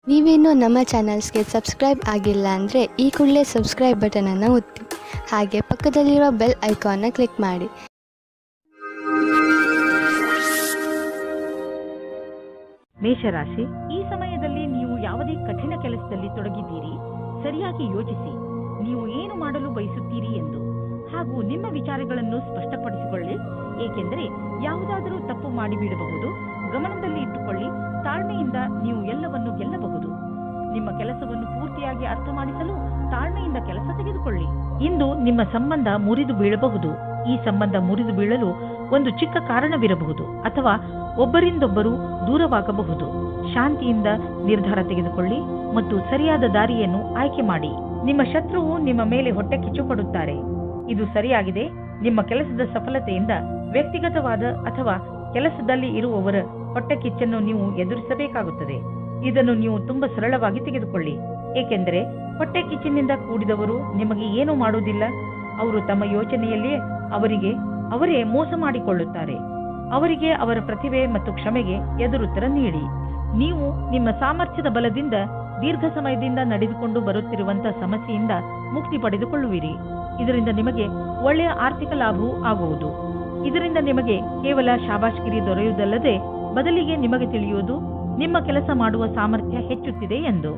ನೀವೇನೂ ನಮ್ಮ ಚಾನಲ್ಸ್ಗೆ ಸಬ್ಸ್ಕ್ರೈಬ್ ಆಗಿಲ್ಲ ಅಂದರೆ ಈ ಕೂಡಲೇ ಸಬ್ಸ್ಕ್ರೈಬ್ ಬಟನನ್ನು ಒತ್ತಿ ಹಾಗೆ ಪಕ್ಕದಲ್ಲಿರುವ ಬೆಲ್ ಐಕಾನ್ನ ಕ್ಲಿಕ್ ಮಾಡಿ. ಮೇಷರಾಶಿ, ಈ ಸಮಯದಲ್ಲಿ ನೀವು ಯಾವುದೇ ಕಠಿಣ ಕೆಲಸದಲ್ಲಿ ತೊಡಗಿದ್ದೀರಿ. ಸರಿಯಾಗಿ ಯೋಚಿಸಿ, ನೀವು ಏನು ಮಾಡಲು ಬಯಸುತ್ತೀರಿ ಎಂದು ಹಾಗೂ ನಿಮ್ಮ ವಿಚಾರಗಳನ್ನು ಸ್ಪಷ್ಟಪಡಿಸಿಕೊಳ್ಳಿ. ಏಕೆಂದರೆ ಯಾವುದಾದರೂ ತಪ್ಪು ಮಾಡಿಬಿಡಬಹುದು. ಗಮನದಲ್ಲಿ ಇಟ್ಟುಕೊಳ್ಳಿ, ತಾಳ್ಮೆಯಿಂದ ನೀವು ಎಲ್ಲವನ್ನು ಗೆಲ್ಲಬಹುದು. ನಿಮ್ಮ ಕೆಲಸವನ್ನು ಪೂರ್ತಿಯಾಗಿ ಅರ್ಥ ಮಾಡಿಸಲು ತಾಳ್ಮೆಯಿಂದ ಕೆಲಸ ತೆಗೆದುಕೊಳ್ಳಿ. ಇಂದು ನಿಮ್ಮ ಸಂಬಂಧ ಮುರಿದು ಬೀಳಬಹುದು. ಈ ಸಂಬಂಧ ಮುರಿದು ಬೀಳಲು ಒಂದು ಚಿಕ್ಕ ಕಾರಣವಿರಬಹುದು ಅಥವಾ ಒಬ್ಬರಿಂದೊಬ್ಬರು ದೂರವಾಗಬಹುದು. ಶಾಂತಿಯಿಂದ ನಿರ್ಧಾರ ತೆಗೆದುಕೊಳ್ಳಿ ಮತ್ತು ಸರಿಯಾದ ದಾರಿಯನ್ನು ಆಯ್ಕೆ ಮಾಡಿ. ನಿಮ್ಮ ಶತ್ರುವು ನಿಮ್ಮ ಮೇಲೆ ಹೊಟ್ಟೆ ಕಿಚ್ಚು ಪಡುತ್ತಾರೆ. ಇದು ಸರಿಯಾಗಿದೆ. ನಿಮ್ಮ ಕೆಲಸದ ಸಫಲತೆಯಿಂದ ವ್ಯಕ್ತಿಗತವಾದ ಅಥವಾ ಕೆಲಸದಲ್ಲಿ ಇರುವವರ ಹೊಟ್ಟೆ ಕಿಚ್ಚನ್ನು ನೀವು ಎದುರಿಸಬೇಕಾಗುತ್ತದೆ. ಇದನ್ನು ನೀವು ತುಂಬಾ ಸರಳವಾಗಿ ತೆಗೆದುಕೊಳ್ಳಿ. ಏಕೆಂದರೆ ಹೊಟ್ಟೆ ಕಿಚ್ಚಿನಿಂದ ಕೂಡಿದವರು ನಿಮಗೆ ಏನೂ ಮಾಡುವುದಿಲ್ಲ. ಅವರು ತಮ್ಮ ಯೋಚನೆಯಲ್ಲಿಯೇ ಅವರೇ ಮೋಸ ಮಾಡಿಕೊಳ್ಳುತ್ತಾರೆ. ಅವರಿಗೆ ಅವರ ಪ್ರತಿಭೆ ಮತ್ತು ಕ್ಷಮೆಗೆ ಎದುರುತ್ತರ ನೀಡಿ. ನೀವು ನಿಮ್ಮ ಸಾಮರ್ಥ್ಯದ ಬಲದಿಂದ ದೀರ್ಘ ಸಮಯದಿಂದ ನಡೆದುಕೊಂಡು ಬರುತ್ತಿರುವಂತಹ ಸಮಸ್ಯೆಯಿಂದ ಮುಕ್ತಿ ಪಡೆದುಕೊಳ್ಳುವಿರಿ. ಇದರಿಂದ ನಿಮಗೆ ಒಳ್ಳೆಯ ಆರ್ಥಿಕ ಲಾಭವೂ ಆಗುವುದು. ಇದರಿಂದ ನಿಮಗೆ ಕೇವಲ ಶಾಬಾಷ್ಗಿರಿ ದೊರೆಯುವುದಲ್ಲದೆ ಬದಲಿಗೆ ನಿಮಗೆ ತಿಳಿಯುವುದು ನಿಮ್ಮ ಕೆಲಸ ಮಾಡುವ ಸಾಮರ್ಥ್ಯ ಹೆಚ್ಚುತ್ತಿದೆ ಎಂದು.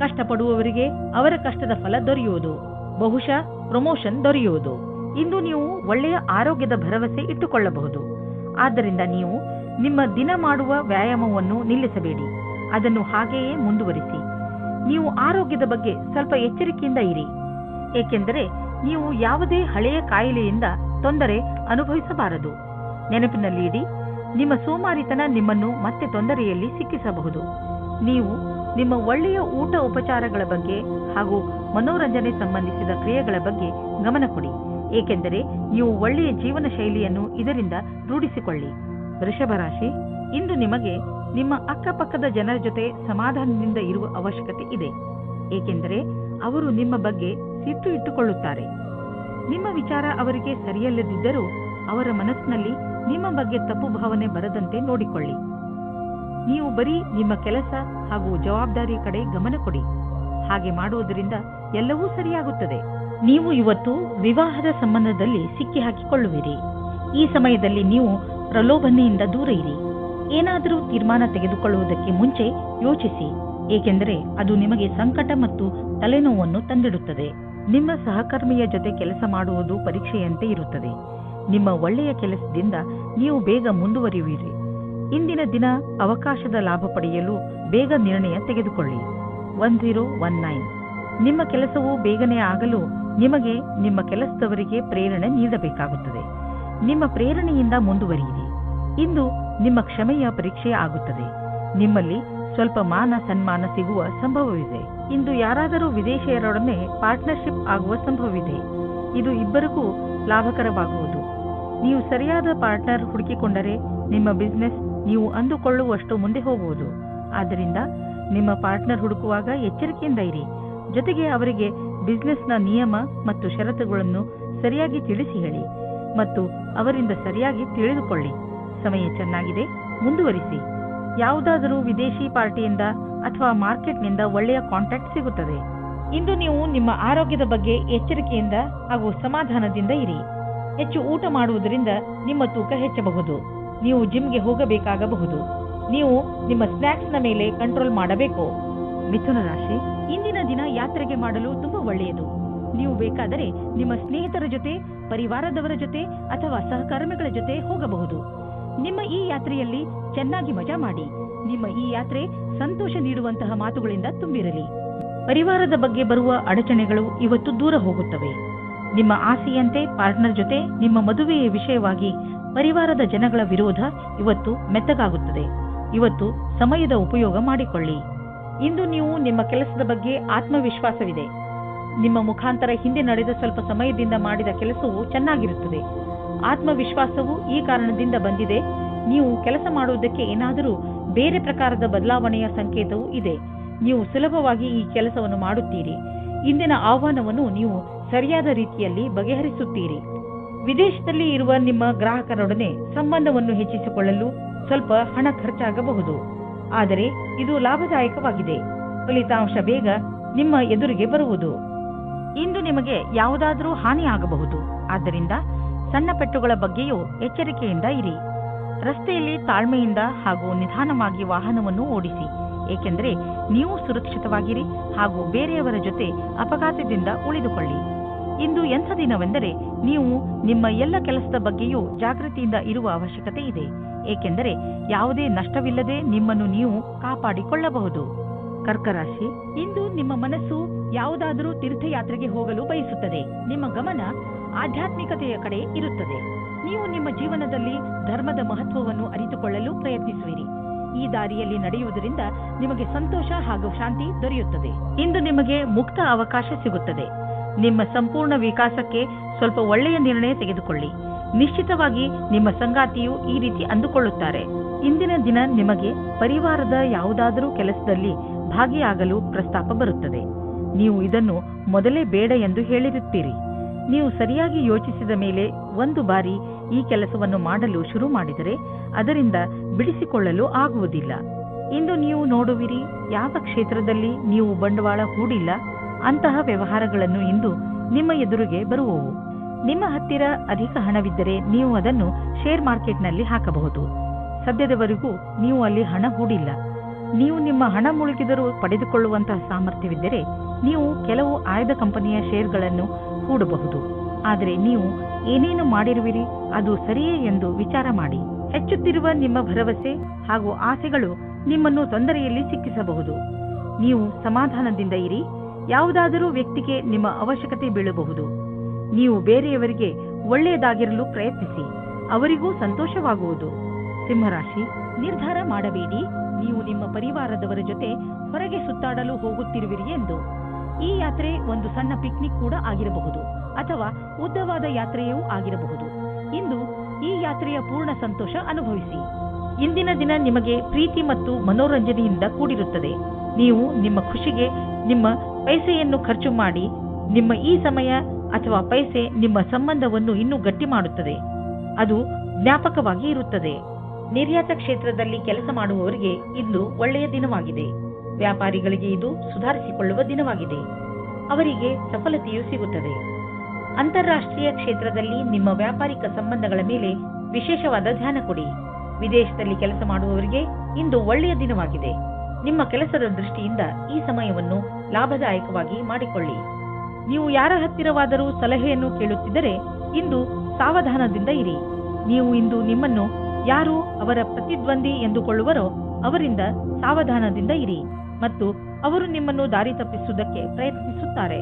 ಕಷ್ಟಪಡುವವರಿಗೆ ಅವರ ಕಷ್ಟದ ಫಲ ದೊರೆಯುವುದು. ಬಹುಶಃ ಪ್ರಮೋಷನ್ ದೊರೆಯುವುದು. ಇಂದು ನೀವು ಒಳ್ಳೆಯ ಆರೋಗ್ಯದ ಭರವಸೆ ಇಟ್ಟುಕೊಳ್ಳಬಹುದು. ಆದ್ದರಿಂದ ನೀವು ನಿಮ್ಮ ದಿನ ಮಾಡುವ ವ್ಯಾಯಾಮವನ್ನು ನಿಲ್ಲಿಸಬೇಡಿ. ಅದನ್ನು ಹಾಗೆಯೇ ಮುಂದುವರಿಸಿ. ನೀವು ಆರೋಗ್ಯದ ಬಗ್ಗೆ ಸ್ವಲ್ಪ ಎಚ್ಚರಿಕೆಯಿಂದ ಇರಿ. ಏಕೆಂದರೆ ನೀವು ಯಾವುದೇ ಹಳೆಯ ಕಾಯಿಲೆಯಿಂದ ತೊಂದರೆ ಅನುಭವಿಸಬಾರದು. ನೆನಪಿನಲ್ಲಿ ಇಡಿ, ನಿಮ್ಮ ಸೋಮಾರಿತನ ನಿಮ್ಮನ್ನು ಮತ್ತೆ ತೊಂದರೆಯಲ್ಲಿ ಸಿಕ್ಕಿಸಬಹುದು. ನೀವು ನಿಮ್ಮ ಒಳ್ಳೆಯ ಊಟ ಉಪಚಾರಗಳ ಬಗ್ಗೆ ಹಾಗೂ ಮನೋರಂಜನೆ ಸಂಬಂಧಿಸಿದ ಕ್ರಿಯೆಗಳ ಬಗ್ಗೆ ಗಮನ ಕೊಡಿ. ಏಕೆಂದರೆ ನೀವು ಒಳ್ಳೆಯ ಜೀವನ ಶೈಲಿಯನ್ನು ಇದರಿಂದ ರೂಢಿಸಿಕೊಳ್ಳಿ. ವೃಷಭ ರಾಶಿ, ಇಂದು ನಿಮಗೆ ನಿಮ್ಮ ಅಕ್ಕಪಕ್ಕದ ಜನರ ಜೊತೆ ಸಮಾಧಾನದಿಂದ ಇರುವ ಅವಶ್ಯಕತೆ ಇದೆ. ಏಕೆಂದರೆ ಅವರು ನಿಮ್ಮ ಬಗ್ಗೆ ಸಿಟ್ಟು ಇಟ್ಟುಕೊಳ್ಳುತ್ತಾರೆ. ನಿಮ್ಮ ವಿಚಾರ ಅವರಿಗೆ ಸರಿಯಲ್ಲದಿದ್ದರೂ ಅವರ ಮನಸ್ಸಿನಲ್ಲಿ ನಿಮ್ಮ ಬಗ್ಗೆ ತಪ್ಪು ಭಾವನೆ ಬರದಂತೆ ನೋಡಿಕೊಳ್ಳಿ. ನೀವು ಬರೀ ನಿಮ್ಮ ಕೆಲಸ ಹಾಗೂ ಜವಾಬ್ದಾರಿ ಕಡೆ ಗಮನ ಕೊಡಿ. ಹಾಗೆ ಮಾಡುವುದರಿಂದ ಎಲ್ಲವೂ ಸರಿಯಾಗುತ್ತದೆ. ನೀವು ಇವತ್ತು ವಿವಾಹದ ಸಂಬಂಧದಲ್ಲಿ ಸಿಕ್ಕಿ ಹಾಕಿಕೊಳ್ಳುವಿರಿ. ಈ ಸಮಯದಲ್ಲಿ ನೀವು ಪ್ರಲೋಭನೆಯಿಂದ ದೂರ ಇರಿ. ಏನಾದರೂ ತೀರ್ಮಾನ ತೆಗೆದುಕೊಳ್ಳುವುದಕ್ಕೆ ಮುಂಚೆ ಯೋಚಿಸಿ. ಏಕೆಂದರೆ ಅದು ನಿಮಗೆ ಸಂಕಟ ಮತ್ತು ತಲೆನೋವನ್ನು ತಂದಿಡುತ್ತದೆ. ನಿಮ್ಮ ಸಹಕರ್ಮಿಯ ಜೊತೆ ಕೆಲಸ ಮಾಡುವುದು ಪರೀಕ್ಷೆಯಂತೆ ಇರುತ್ತದೆ. ನಿಮ್ಮ ಒಳ್ಳೆಯ ಕೆಲಸದಿಂದ ನೀವು ಬೇಗ ಮುಂದುವರಿಯುವಿರಿ. ಇಂದಿನ ದಿನ ಅವಕಾಶದ ಲಾಭ ಪಡೆಯಲು ಬೇಗ ನಿರ್ಣಯ ತೆಗೆದುಕೊಳ್ಳಿ. 1019. ನಿಮ್ಮ ಕೆಲಸವು ಬೇಗನೆ ಆಗಲು ನಿಮಗೆ ನಿಮ್ಮ ಕೆಲಸದವರಿಗೆ ಪ್ರೇರಣೆ ನೀಡಬೇಕಾಗುತ್ತದೆ. ನಿಮ್ಮ ಪ್ರೇರಣೆಯಿಂದ ಮುಂದುವರಿಯಿರಿ. ಇಂದು ನಿಮ್ಮ ಕ್ಷಮೆಯ ಪರೀಕ್ಷೆ ಆಗುತ್ತದೆ. ನಿಮ್ಮಲ್ಲಿ ಸ್ವಲ್ಪ ಮಾನ ಸನ್ಮಾನ ಸಿಗುವ ಸಂಭವವಿದೆ. ಇಂದು ಯಾರಾದರೂ ವಿದೇಶಿಯರೊಡನೆ ಪಾರ್ಟ್ನರ್ಶಿಪ್ ಆಗುವ ಸಂಭವವಿದೆ. ಇದು ಇಬ್ಬರಿಗೂ ಲಾಭಕರವಾಗುವುದು. ನೀವು ಸರಿಯಾದ ಪಾರ್ಟ್ನರ್ ಹುಡುಕಿಕೊಂಡರೆ ನಿಮ್ಮ ಬಿಸಿನೆಸ್ ನೀವು ಅಂದುಕೊಳ್ಳುವಷ್ಟು ಮುಂದೆ ಹೋಗುವುದು. ಆದ್ದರಿಂದ ನಿಮ್ಮ ಪಾರ್ಟ್ನರ್ ಹುಡುಕುವಾಗ ಎಚ್ಚರಿಕೆಯಿಂದ ಇರಿ. ಜೊತೆಗೆ ಅವರಿಗೆ ಬಿಸಿನೆಸ್ನ ನಿಯಮ ಮತ್ತು ಷರತ್ತುಗಳನ್ನು ಸರಿಯಾಗಿ ತಿಳಿಸಿ ಹೇಳಿ ಮತ್ತು ಅವರಿಂದ ಸರಿಯಾಗಿ ತಿಳಿದುಕೊಳ್ಳಿ. ಸಮಯ ಚೆನ್ನಾಗಿದೆ, ಮುಂದುವರಿಸಿ. ಯಾವುದಾದರೂ ವಿದೇಶಿ ಪಾರ್ಟಿಯಿಂದ ಅಥವಾ ಮಾರ್ಕೆಟ್ನಿಂದ ಒಳ್ಳೆಯ ಕಾಂಟ್ಯಾಕ್ಟ್ ಸಿಗುತ್ತದೆ. ಇಂದು ನೀವು ನಿಮ್ಮ ಆರೋಗ್ಯದ ಬಗ್ಗೆ ಎಚ್ಚರಿಕೆಯಿಂದ ಹಾಗೂ ಸಮಾಧಾನದಿಂದ ಇರಿ. ಹೆಚ್ಚು ಊಟ ಮಾಡುವುದರಿಂದ ನಿಮ್ಮ ತೂಕ ಹೆಚ್ಚಬಹುದು. ನೀವು ಜಿಮ್ಗೆ ಹೋಗಬೇಕಾಗಬಹುದು. ನೀವು ನಿಮ್ಮ ಸ್ನ್ಯಾಕ್ಸ್ನ ಮೇಲೆ ಕಂಟ್ರೋಲ್ ಮಾಡಬೇಕು. ಮಿಥುನ ರಾಶಿ, ಇಂದಿನ ದಿನ ಯಾತ್ರೆಗೆ ಮಾಡಲು ತುಂಬಾ ಒಳ್ಳೆಯದು. ನೀವು ಬೇಕಾದರೆ ನಿಮ್ಮ ಸ್ನೇಹಿತರ ಜೊತೆ, ಪರಿವಾರದವರ ಜೊತೆ ಅಥವಾ ಸಹಕರ್ಮಿಗಳ ಜೊತೆ ಹೋಗಬಹುದು. ನಿಮ್ಮ ಈ ಯಾತ್ರೆಯಲ್ಲಿ ಚೆನ್ನಾಗಿ ಮಜಾ ಮಾಡಿ. ನಿಮ್ಮ ಈ ಯಾತ್ರೆ ಸಂತೋಷ ನೀಡುವಂತಹ ಮಾತುಗಳಿಂದ ತುಂಬಿರಲಿ. ಪರಿವಾರದ ಬಗ್ಗೆ ಬರುವ ಅಡಚಣೆಗಳು ಇವತ್ತು ದೂರ ಹೋಗುತ್ತವೆ. ನಿಮ್ಮ ಆಸೆಯಂತೆ ಪಾರ್ಟ್ನರ್ ಜೊತೆ ನಿಮ್ಮ ಮದುವೆಯ ವಿಷಯವಾಗಿ ಪರಿವಾರದ ಜನಗಳ ವಿರೋಧ ಇವತ್ತು ಮೆತ್ತಗಾಗುತ್ತದೆ. ಇವತ್ತು ಸಮಯದ ಉಪಯೋಗ ಮಾಡಿಕೊಳ್ಳಿ. ಇಂದು ನೀವು ನಿಮ್ಮ ಕೆಲಸದ ಬಗ್ಗೆ ಆತ್ಮವಿಶ್ವಾಸವಿದೆ. ನಿಮ್ಮ ಮುಖಾಂತರ ಹಿಂದೆ ನಡೆದ ಸ್ವಲ್ಪ ಸಮಯದಿಂದ ಮಾಡಿದ ಕೆಲಸವು ಚೆನ್ನಾಗಿರುತ್ತದೆ. ಆತ್ಮವಿಶ್ವಾಸವು ಈ ಕಾರಣದಿಂದ ಬಂದಿದೆ. ನೀವು ಕೆಲಸ ಮಾಡುವುದಕ್ಕೆ ಏನಾದರೂ ಬೇರೆ ಪ್ರಕಾರದ ಬದಲಾವಣೆಯ ಸಂಕೇತವೂ ಇದೆ. ನೀವು ಸುಲಭವಾಗಿ ಈ ಕೆಲಸವನ್ನು ಮಾಡುತ್ತೀರಿ. ಇಂದಿನ ಆಹ್ವಾನವನ್ನು ನೀವು ಸರಿಯಾದ ರೀತಿಯಲ್ಲಿ ಬಗೆಹರಿಸುತ್ತೀರಿ. ವಿದೇಶದಲ್ಲಿ ಇರುವ ನಿಮ್ಮ ಗ್ರಾಹಕರೊಡನೆ ಸಂಬಂಧವನ್ನು ಹೆಚ್ಚಿಸಿಕೊಳ್ಳಲು ಸ್ವಲ್ಪ ಹಣ ಖರ್ಚಾಗಬಹುದು. ಆದರೆ ಇದು ಲಾಭದಾಯಕವಾಗಿದೆ. ಫಲಿತಾಂಶ ಬೇಗ ನಿಮ್ಮ ಎದುರಿಗೆ ಬರುವುದು. ಇಂದು ನಿಮಗೆ ಯಾವುದಾದರೂ ಹಾನಿಯಾಗಬಹುದು. ಆದ್ದರಿಂದ ಸಣ್ಣ ಪೆಟ್ಟುಗಳ ಬಗ್ಗೆಯೂ ಎಚ್ಚರಿಕೆಯಿಂದ ಇರಿ. ರಸ್ತೆಯಲ್ಲಿ ತಾಳ್ಮೆಯಿಂದ ಹಾಗೂ ನಿಧಾನವಾಗಿ ವಾಹನವನ್ನು ಓಡಿಸಿ, ಏಕೆಂದರೆ ನೀವು ಸುರಕ್ಷಿತವಾಗಿರಿ ಹಾಗೂ ಬೇರೆಯವರ ಜೊತೆ ಅಪಘಾತದಿಂದ ಉಳಿದುಕೊಳ್ಳಿ. ಇಂದು ಎಂಥ ದಿನವೆಂದರೆ ನೀವು ನಿಮ್ಮ ಎಲ್ಲ ಕೆಲಸದ ಬಗ್ಗೆಯೂ ಜಾಗೃತಿಯಿಂದ ಇರುವ ಅವಶ್ಯಕತೆ ಇದೆ, ಏಕೆಂದರೆ ಯಾವುದೇ ನಷ್ಟವಿಲ್ಲದೆ ನಿಮ್ಮನ್ನು ನೀವು ಕಾಪಾಡಿಕೊಳ್ಳಬಹುದು. ಕರ್ಕರಾಶಿ, ಇಂದು ನಿಮ್ಮ ಮನಸ್ಸು ಯಾವುದಾದರೂ ತೀರ್ಥಯಾತ್ರೆಗೆ ಹೋಗಲು ಬಯಸುತ್ತದೆ. ನಿಮ್ಮ ಗಮನ ಆಧ್ಯಾತ್ಮಿಕತೆಯ ಕಡೆ ಇರುತ್ತದೆ. ನೀವು ನಿಮ್ಮ ಜೀವನದಲ್ಲಿ ಧರ್ಮದ ಮಹತ್ವವನ್ನು ಅರಿತುಕೊಳ್ಳಲು ಪ್ರಯತ್ನಿಸುವಿರಿ. ಈ ದಾರಿಯಲ್ಲಿ ನಡೆಯುವುದರಿಂದ ನಿಮಗೆ ಸಂತೋಷ ಹಾಗೂ ಶಾಂತಿ ದೊರೆಯುತ್ತದೆ. ಇಂದು ನಿಮಗೆ ಮುಕ್ತ ಅವಕಾಶ ಸಿಗುತ್ತದೆ. ನಿಮ್ಮ ಸಂಪೂರ್ಣ ವಿಕಾಸಕ್ಕೆ ಸ್ವಲ್ಪ ಒಳ್ಳೆಯ ನಿರ್ಣಯ ತೆಗೆದುಕೊಳ್ಳಿ. ನಿಶ್ಚಿತವಾಗಿ ನಿಮ್ಮ ಸಂಗಾತಿಯು ಈ ರೀತಿ ಅಂದುಕೊಳ್ಳುತ್ತಾರೆ. ಇಂದಿನ ದಿನ ನಿಮಗೆ ಪರಿವಾರದ ಯಾವುದಾದರೂ ಕೆಲಸದಲ್ಲಿ ಭಾಗಿಯಾಗಲು ಪ್ರಸ್ತಾಪ ಬರುತ್ತದೆ. ನೀವು ಇದನ್ನು ಮೊದಲೇ ಬೇಡ ಎಂದು ಹೇಳಿರುತ್ತೀರಿ. ನೀವು ಸರಿಯಾಗಿ ಯೋಚಿಸಿದ ಮೇಲೆ ಒಂದು ಬಾರಿ ಈ ಕೆಲಸವನ್ನು ಮಾಡಲು ಶುರು ಮಾಡಿದರೆ ಅದರಿಂದ ಬಿಡಿಸಿಕೊಳ್ಳಲು ಆಗುವುದಿಲ್ಲ. ಇಂದು ನೀವು ನೋಡುವಿರಿ, ಯಾವ ಕ್ಷೇತ್ರದಲ್ಲಿ ನೀವು ಬಂಡವಾಳ ಹೂಡಿಲ್ಲ ಅಂತಹ ವ್ಯವಹಾರಗಳನ್ನು ಇಂದು ನಿಮ್ಮ ಎದುರಿಗೆ ಬರುವವು. ನಿಮ್ಮ ಹತ್ತಿರ ಅಧಿಕ ಹಣವಿದ್ದರೆ ನೀವು ಅದನ್ನು ಶೇರ್ ಮಾರ್ಕೆಟ್ನಲ್ಲಿ ಹಾಕಬಹುದು. ಸದ್ಯದವರೆಗೂ ನೀವು ಅಲ್ಲಿ ಹಣ ಹೂಡಿಲ್ಲ. ನೀವು ನಿಮ್ಮ ಹಣ ಮುಳುಗಿದರೂ ಪಡೆದುಕೊಳ್ಳುವಂತಹ ಸಾಮರ್ಥ್ಯವಿದ್ದರೆ ನೀವು ಕೆಲವು ಆಯ್ದ ಕಂಪನಿಯ ಶೇರ್ಗಳನ್ನು ಹೂಡಬಹುದು. ಆದರೆ ನೀವು ಏನೇನು ಮಾಡಿರುವಿರಿ ಅದು ಸರಿಯೇ ಎಂದು ವಿಚಾರ ಮಾಡಿ. ಹೆಚ್ಚುತ್ತಿರುವ ನಿಮ್ಮ ಭರವಸೆ ಹಾಗೂ ಆಸೆಗಳು ನಿಮ್ಮನ್ನು ತೊಂದರೆಯಲ್ಲಿ ಸಿಕ್ಕಿಸಬಹುದು. ನೀವು ಸಮಾಧಾನದಿಂದ ಇರಿ. ಯಾವುದಾದರೂ ವ್ಯಕ್ತಿಗೆ ನಿಮ್ಮ ಅವಶ್ಯಕತೆ ಬೀಳಬಹುದು. ನೀವು ಬೇರೆಯವರಿಗೆ ಒಳ್ಳೆಯದಾಗಿರಲು ಪ್ರಯತ್ನಿಸಿ, ಅವರಿಗೂ ಸಂತೋಷವಾಗುವುದು. ಸಿಂಹರಾಶಿ, ನಿರ್ಧಾರ ಮಾಡಬೇಡಿ. ನೀವು ನಿಮ್ಮ ಪರಿವಾರದವರ ಜೊತೆ ಹೊರಗೆ ಸುತ್ತಾಡಲು ಹೋಗುತ್ತಿರುವಿರಿ ಎಂದು. ಈ ಯಾತ್ರೆ ಒಂದು ಸಣ್ಣ ಪಿಕ್ನಿಕ್ ಕೂಡ ಆಗಿರಬಹುದು ಅಥವಾ ಉದ್ದವಾದ ಯಾತ್ರೆಯೂ ಆಗಿರಬಹುದು. ಇಂದು ಈ ಯಾತ್ರೆಯ ಪೂರ್ಣ ಸಂತೋಷ ಅನುಭವಿಸಿ. ಇಂದಿನ ದಿನ ನಿಮಗೆ ಪ್ರೀತಿ ಮತ್ತು ಮನೋರಂಜನೆಯಿಂದ ಕೂಡಿರುತ್ತದೆ. ನೀವು ನಿಮ್ಮ ಖುಷಿಗೆ ನಿಮ್ಮ ಪೈಸೆಯನ್ನು ಖರ್ಚು ಮಾಡಿ. ನಿಮ್ಮ ಈ ಸಮಯ ಅಥವಾ ಪೈಸೆ ನಿಮ್ಮ ಸಂಬಂಧವನ್ನು ಇನ್ನೂ ಗಟ್ಟಿ ಮಾಡುತ್ತದೆ. ಅದು ಜ್ಞಾಪಕವಾಗಿ ಇರುತ್ತದೆ. ನಿರ್ಯಾತ ಕ್ಷೇತ್ರದಲ್ಲಿ ಕೆಲಸ ಮಾಡುವವರಿಗೆ ಇಂದು ಒಳ್ಳೆಯ ದಿನವಾಗಿದೆ. ವ್ಯಾಪಾರಿಗಳಿಗೆ ಇದು ಸುಧಾರಿಸಿಕೊಳ್ಳುವ ದಿನವಾಗಿದೆ. ಅವರಿಗೆ ಸಫಲತೆಯೂ ಸಿಗುತ್ತದೆ. ಅಂತಾರಾಷ್ಟ್ರೀಯ ಕ್ಷೇತ್ರದಲ್ಲಿ ನಿಮ್ಮ ವ್ಯಾಪಾರಿಕ ಸಂಬಂಧಗಳ ಮೇಲೆ ವಿಶೇಷವಾದ ಧ್ಯಾನ ಕೊಡಿ. ವಿದೇಶದಲ್ಲಿ ಕೆಲಸ ಮಾಡುವವರಿಗೆ ಇಂದು ಒಳ್ಳೆಯ ದಿನವಾಗಿದೆ. ನಿಮ್ಮ ಕೆಲಸದ ದೃಷ್ಟಿಯಿಂದ ಈ ಸಮಯವನ್ನು ಲಾಭದಾಯಕವಾಗಿ ಮಾಡಿಕೊಳ್ಳಿ. ನೀವು ಯಾರ ಹತ್ತಿರವಾದರೂ ಸಲಹೆಯನ್ನು ಕೇಳುತ್ತಿದ್ದರೆ ಇಂದು ಸಾವಧಾನದಿಂದ ಇರಿ. ನೀವು ಇಂದು ನಿಮ್ಮನ್ನು ಯಾರು ಅವರ ಪ್ರತಿದ್ವಂದಿ ಎಂದುಕೊಳ್ಳುವರೋ ಅವರಿಂದ ಸಾವಧಾನದಿಂದ ಇರಿ ಮತ್ತು ಅವರು ನಿಮ್ಮನ್ನು ದಾರಿ ತಪ್ಪಿಸುವುದಕ್ಕೆ ಪ್ರಯತ್ನಿಸುತ್ತಾರೆ.